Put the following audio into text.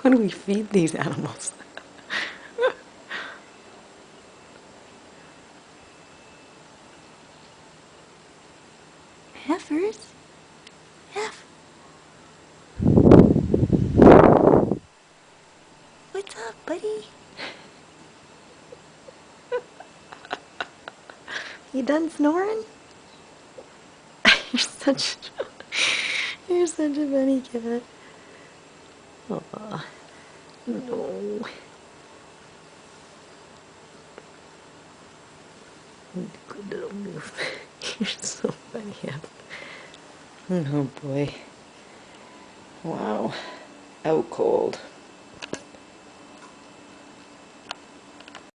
What do we feed these animals? Heifers? What's up, buddy? You done snoring? You're such you're such a funny cat. Aw, no. Good little goof. You're so funny. Oh boy. Wow. Out cold.